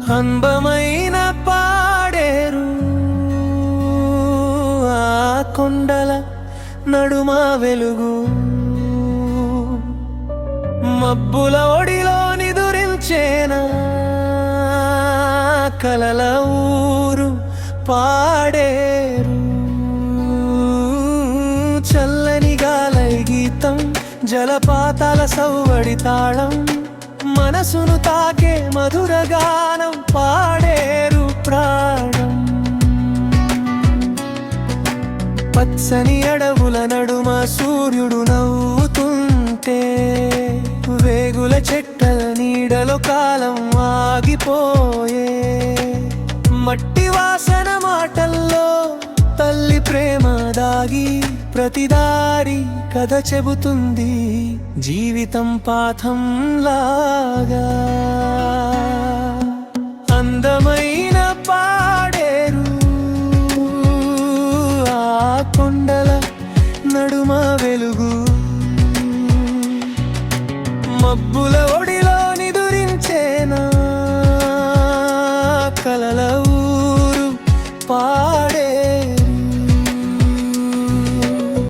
అందమైన పాడేరు ఆ కొండల నడుమ వెలుగు, మబ్బుల ఒడిలో నిదురించేనా కలల ఊరు పాడేరు. చల్లని గాలై గీతం, జలపాతాల సవ్వడి తాళం, మనసును తాకే మధుర గానం పాడేరు ప్రాణం. పచ్చని అడవుల నడుమ సూర్యుడు నవ్వుతుంటే, వేగుల చెట్టల నీడలో కాలం ఆగిపోయే. మట్టి వాసన మాటల్లో తల్లి ప్రేమ దాగి, ప్రతిదారి కథ చెబుతుంది జీవితం పాఠం లాగా. అందమైన పాడేరు ఆ కొండల నడుమ వెలుగు, మబ్బుల ఒడిలో నిదురించేనా కలల ఊరు